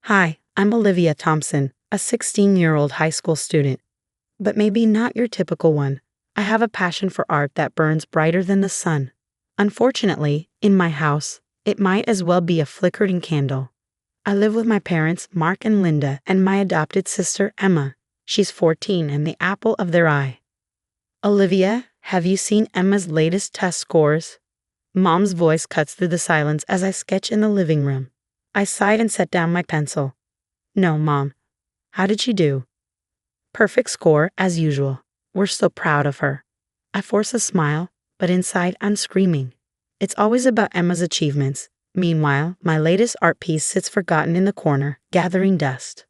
Hi, I'm Olivia Thompson, a 16-year-old high school student. But maybe not your typical one. I have a passion for art that burns brighter than the sun. Unfortunately, in my house, it might as well be a flickering candle. I live with my parents, Mark and Linda, and my adopted sister, Emma. She's 14 and the apple of their eye. Olivia, have you seen Emma's latest test scores? Mom's voice cuts through the silence as I sketch in the living room. I sighed and set down my pencil. No, Mom. How did she do? Perfect score, as usual. We're so proud of her. I force a smile, but inside I'm screaming. It's always about Emma's achievements. Meanwhile, my latest art piece sits forgotten in the corner, gathering dust.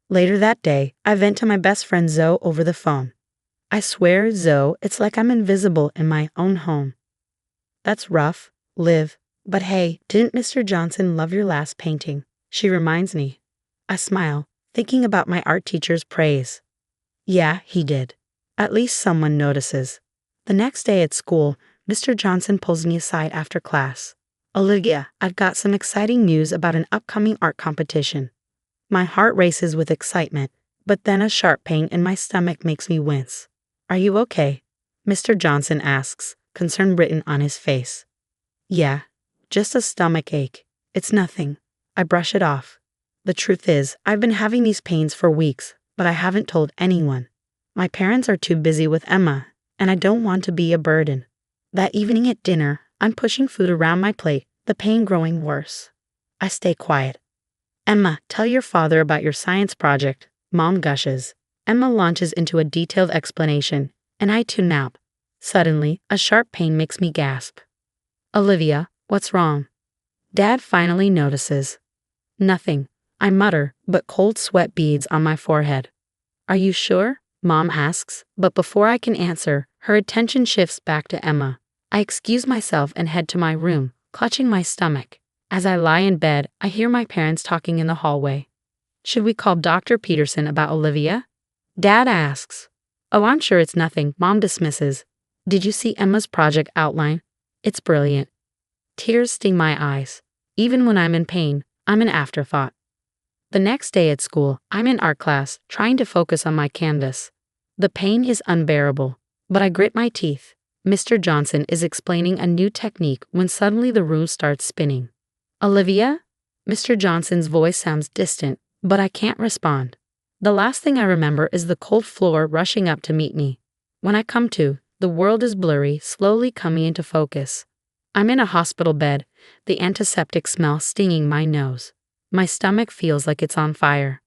Later that day, I vent to my best friend Zoe over the phone. I swear, Zoe, it's like I'm invisible in my own home. That's rough, Liv. But hey, didn't Mr. Johnson love your last painting? She reminds me. I smile, thinking about my art teacher's praise. Yeah, he did. At least someone notices. The next day at school, Mr. Johnson pulls me aside after class. Olivia, I've got some exciting news about an upcoming art competition. My heart races with excitement, but then a sharp pain in my stomach makes me wince. Are you okay? Mr. Johnson asks, concern written on his face. Yeah, just a stomach ache. It's nothing. I brush it off. The truth is, I've been having these pains for weeks, but I haven't told anyone. My parents are too busy with Emma, and I don't want to be a burden. That evening at dinner, I'm pushing food around my plate, the pain growing worse. I stay quiet. Emma, tell your father about your science project, Mom gushes. Emma launches into a detailed explanation, and I tune out. Suddenly, a sharp pain makes me gasp. Olivia, what's wrong? Dad finally notices. Nothing, I mutter, but cold sweat beads on my forehead. Are you sure? Mom asks, but before I can answer, her attention shifts back to Emma. I excuse myself and head to my room, clutching my stomach. As I lie in bed, I hear my parents talking in the hallway. Should we call Dr. Peterson about Olivia? Dad asks. Oh, I'm sure it's nothing, Mom dismisses. Did you see Emma's project outline? It's brilliant. Tears sting my eyes. Even when I'm in pain, I'm an afterthought. The next day at school, I'm in art class, trying to focus on my canvas. The pain is unbearable, but I grit my teeth. Mr. Johnson is explaining a new technique when suddenly the room starts spinning. Olivia? Mr. Johnson's voice sounds distant, but I can't respond. The last thing I remember is the cold floor rushing up to meet me. When I come to, the world is blurry, slowly coming into focus. I'm in a hospital bed, the antiseptic smell stinging my nose. My stomach feels like it's on fire.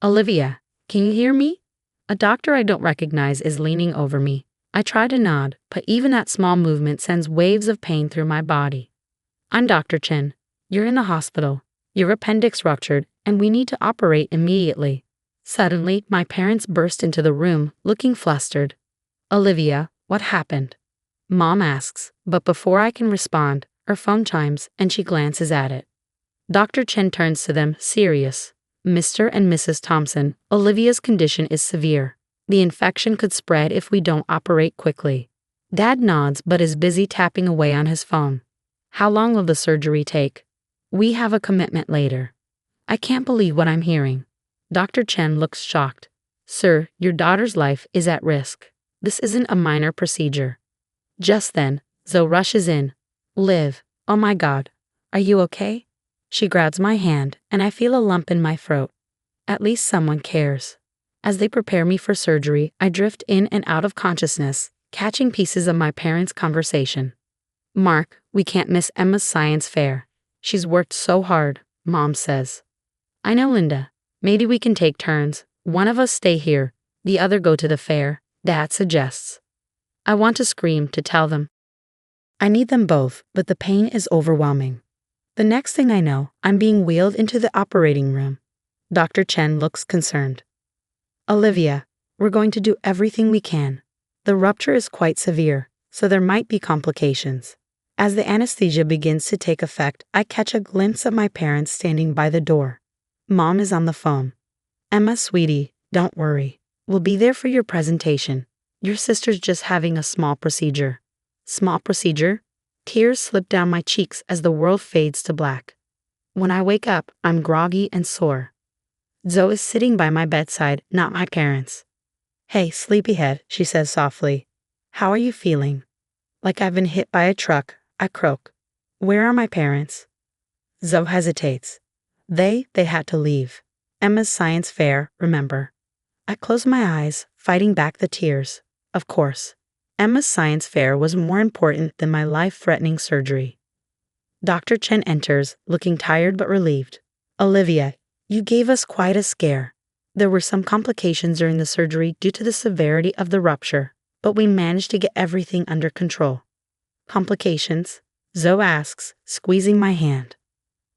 Olivia, can you hear me? A doctor I don't recognize is leaning over me. I try to nod, but even that small movement sends waves of pain through my body. I'm Dr. Chen. You're in the hospital. Your appendix ruptured, and we need to operate immediately. Suddenly, my parents burst into the room, looking flustered. Olivia, what happened? Mom asks, but before I can respond, her phone chimes and she glances at it. Dr. Chen turns to them, serious. Mr. and Mrs. Thompson, Olivia's condition is severe. The infection could spread if we don't operate quickly. Dad nods but is busy tapping away on his phone. How long will the surgery take? We have a commitment later. I can't believe what I'm hearing. Dr. Chen looks shocked. Sir, your daughter's life is at risk. This isn't a minor procedure. Just then, Zoe rushes in. Liv, oh my God, are you okay? She grabs my hand, and I feel a lump in my throat. At least someone cares. As they prepare me for surgery, I drift in and out of consciousness, catching pieces of my parents' conversation. Mark, we can't miss Emma's science fair. She's worked so hard, Mom says. I know, Linda. Maybe we can take turns. One of us stay here, the other go to the fair, Dad suggests. I want to scream to tell them. I need them both, but the pain is overwhelming. The next thing I know, I'm being wheeled into the operating room. Dr. Chen looks concerned. Olivia, we're going to do everything we can. The rupture is quite severe, so there might be complications. As the anesthesia begins to take effect, I catch a glimpse of my parents standing by the door. Mom is on the phone. Emma, sweetie, don't worry. We'll be there for your presentation. Your sister's just having a small procedure. Small procedure? Tears slip down my cheeks as the world fades to black. When I wake up, I'm groggy and sore. Zoe is sitting by my bedside, not my parents. Hey, sleepyhead, she says softly. How are you feeling? Like I've been hit by a truck, I croak. Where are my parents? Zoe hesitates. They had to leave. Emma's science fair, remember. I close my eyes, fighting back the tears. Of course. Emma's science fair was more important than my life-threatening surgery. Dr. Chen enters, looking tired but relieved. Olivia, you gave us quite a scare. There were some complications during the surgery due to the severity of the rupture, but we managed to get everything under control. Complications? Zoe asks, squeezing my hand.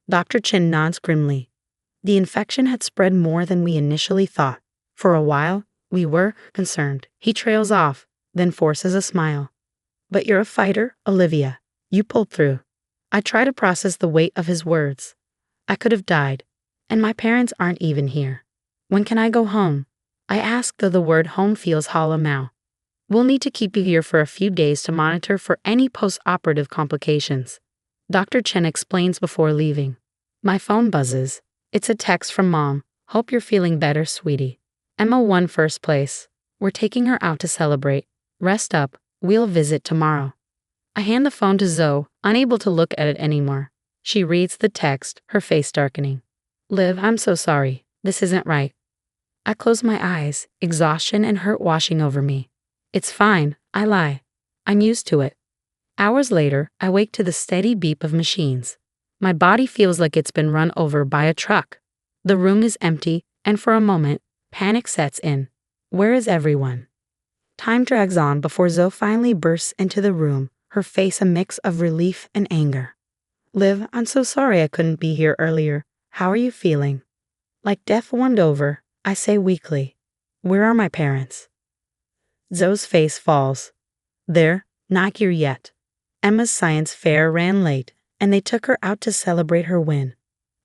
Dr. Chen nods grimly. The infection had spread more than we initially thought. For a while, we were concerned. He trails off, then forces a smile. But you're a fighter, Olivia. You pulled through. I try to process the weight of his words. I could have died, and my parents aren't even here. When can I go home? I ask, though the word home feels hollow now. We'll need to keep you here for a few days to monitor for any post-operative complications. Dr. Chen explains before leaving. My phone buzzes. It's a text from Mom. Hope you're feeling better, sweetie. Emma won first place. We're taking her out to celebrate. Rest up. We'll visit tomorrow. I hand the phone to Zoe, unable to look at it anymore. She reads the text, her face darkening. Liv, I'm so sorry. This isn't right. I close my eyes, exhaustion and hurt washing over me. It's fine, I lie. I'm used to it. Hours later, I wake to the steady beep of machines. My body feels like it's been run over by a truck. The room is empty, and for a moment, panic sets in. Where is everyone? Time drags on before Zoe finally bursts into the room, her face a mix of relief and anger. Liv, I'm so sorry I couldn't be here earlier. How are you feeling? Like death warmed over, I say weakly. Where are my parents? Zoe's face falls. They're not here yet. Emma's science fair ran late, and they took her out to celebrate her win.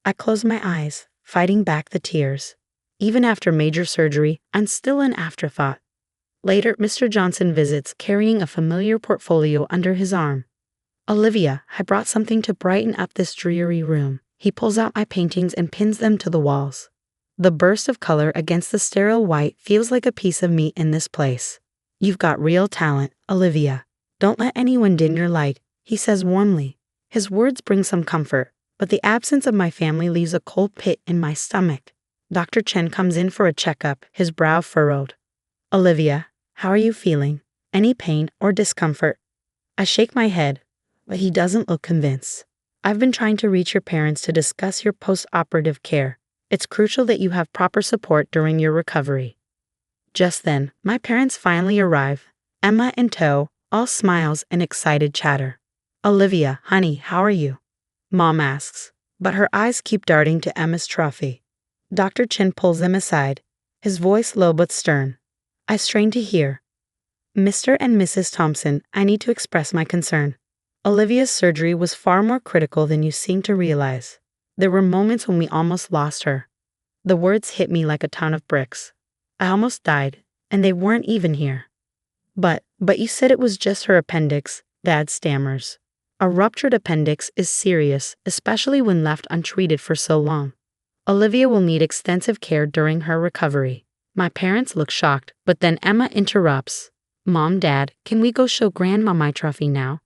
I close my eyes, fighting back the tears. Even after major surgery, I'm still an afterthought. Later, Mr. Johnson visits, carrying a familiar portfolio under his arm. Olivia, I brought something to brighten up this dreary room. He pulls out my paintings and pins them to the walls. The burst of color against the sterile white feels like a piece of me in this place. You've got real talent, Olivia. Don't let anyone dim your light, he says warmly. His words bring some comfort, but the absence of my family leaves a cold pit in my stomach. Dr. Chen comes in for a checkup, his brow furrowed. Olivia, how are you feeling? Any pain or discomfort? I shake my head, but he doesn't look convinced. I've been trying to reach your parents to discuss your post-operative care. It's crucial that you have proper support during your recovery. Just then, my parents finally arrive, Emma in tow, all smiles and excited chatter. Olivia, honey, how are you? Mom asks, but her eyes keep darting to Emma's trophy. Dr. Chen pulls them aside, his voice low but stern. I strain to hear. Mr. and Mrs. Thompson, I need to express my concern. Olivia's surgery was far more critical than you seem to realize. There were moments when we almost lost her. The words hit me like a ton of bricks. I almost died, and they weren't even here. But you said it was just her appendix, Dad stammers. A ruptured appendix is serious, especially when left untreated for so long. Olivia will need extensive care during her recovery. My parents look shocked, but then Emma interrupts. Mom, Dad, can we go show Grandma my trophy now?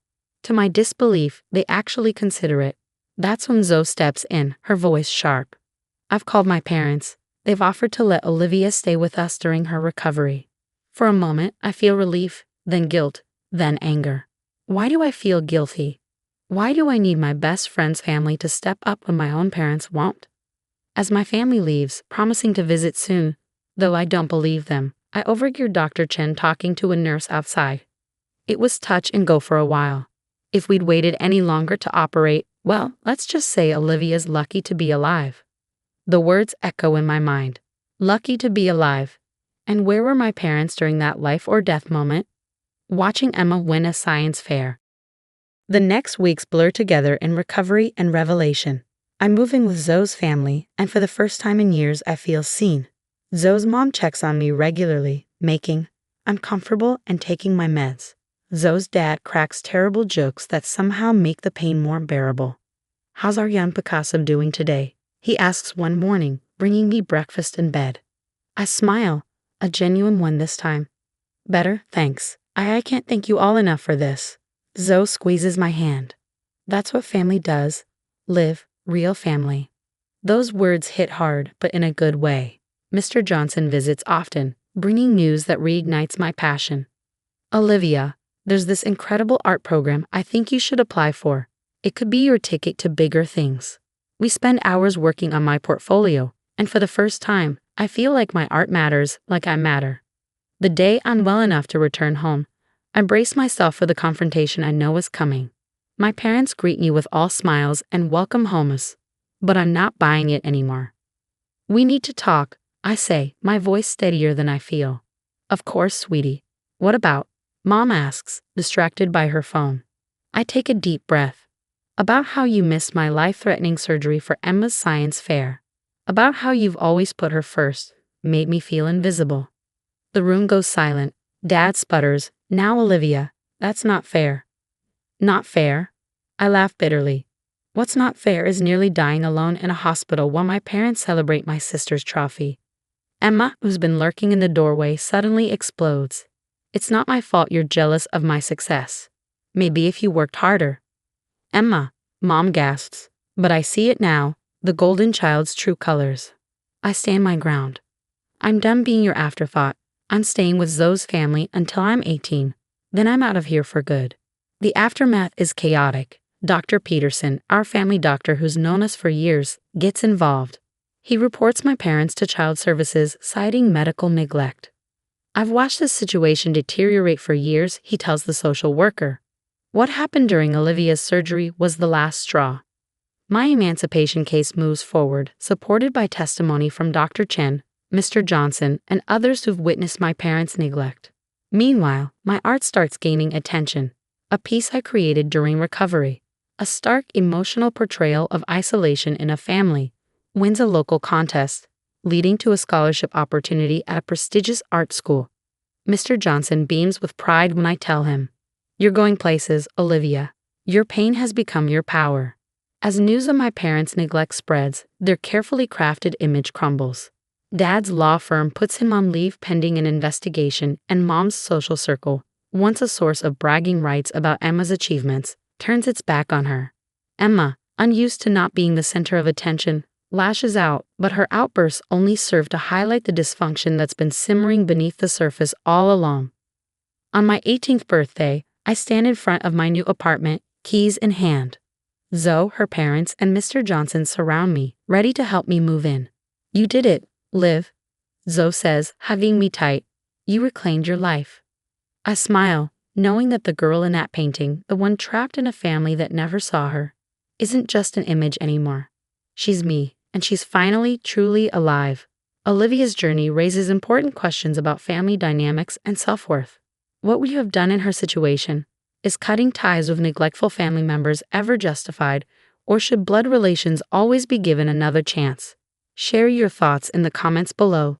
To my disbelief, they actually consider it. That's when Zoe steps in, her voice sharp. I've called my parents. They've offered to let Olivia stay with us during her recovery. For a moment, I feel relief, then guilt, then anger. Why do I feel guilty? Why do I need my best friend's family to step up when my own parents won't? As my family leaves, promising to visit soon, though I don't believe them, I overhear Dr. Chen talking to a nurse outside. It was touch and go for a while. If we'd waited any longer to operate, well, let's just say Olivia's lucky to be alive. The words echo in my mind. Lucky to be alive. And where were my parents during that life or death moment? Watching Emma win a science fair. The next weeks blur together in recovery and revelation. I'm moving with Zoe's family, and for the first time in years I feel seen. Zoe's mom checks on me regularly, making I'm comfortable and taking my meds. Zoe's dad cracks terrible jokes that somehow make the pain more bearable. "How's our young Picasso doing today?" he asks one morning, bringing me breakfast in bed. I smile, a genuine one this time. "Better, thanks. I can't thank you all enough for this." Zoe squeezes my hand. "That's what family does. Live, real family." Those words hit hard, but in a good way. Mr. Johnson visits often, bringing news that reignites my passion. "Olivia, there's this incredible art program I think you should apply for. It could be your ticket to bigger things." We spend hours working on my portfolio, and for the first time, I feel like my art matters, like I matter. The day I'm well enough to return home, I brace myself for the confrontation I know is coming. My parents greet me with all smiles and welcome homes, but I'm not buying it anymore. "We need to talk," I say, my voice steadier than I feel. "Of course, sweetie. What about?" Mom asks, distracted by her phone. I take a deep breath. "About how you missed my life-threatening surgery for Emma's science fair. About how you've always put her first, made me feel invisible." The room goes silent. Dad sputters, "Now Olivia, that's not fair." "Not fair?" I laugh bitterly. What's not fair is nearly dying alone in a hospital while my parents celebrate my sister's trophy. Emma, who's been lurking in the doorway, suddenly explodes. "It's not my fault you're jealous of my success. Maybe if you worked harder." "Emma," Mom gasps, but I see it now, the golden child's true colors. I stand my ground. "I'm done being your afterthought. I'm staying with Zoe's family until I'm 18. Then I'm out of here for good." The aftermath is chaotic. Dr. Peterson, our family doctor who's known us for years, gets involved. He reports my parents to child services, citing medical neglect. "I've watched this situation deteriorate for years," he tells the social worker. What happened during Olivia's surgery was the last straw. My emancipation case moves forward, supported by testimony from Dr. Chen, Mr. Johnson, and others who've witnessed my parents' neglect. Meanwhile, my art starts gaining attention. A piece I created during recovery, a stark emotional portrayal of isolation in a family, wins a local contest, leading to a scholarship opportunity at a prestigious art school. Mr. Johnson beams with pride when I tell him, "You're going places, Olivia. Your pain has become your power." As news of my parents' neglect spreads, their carefully crafted image crumbles. Dad's law firm puts him on leave pending an investigation, and Mom's social circle, once a source of bragging rights about Emma's achievements, turns its back on her. Emma, unused to not being the center of attention, lashes out, but her outbursts only serve to highlight the dysfunction that's been simmering beneath the surface all along. On my 18th birthday, I stand in front of my new apartment, keys in hand. Zoe, her parents, and Mr. Johnson surround me, ready to help me move in. "You did it, Liv," Zoe says, hugging me tight. "You reclaimed your life." I smile, knowing that the girl in that painting, the one trapped in a family that never saw her, isn't just an image anymore. She's me, and she's finally, truly alive. Olivia's journey raises important questions about family dynamics and self-worth. What would you have done in her situation? Is cutting ties with neglectful family members ever justified, or should blood relations always be given another chance? Share your thoughts in the comments below.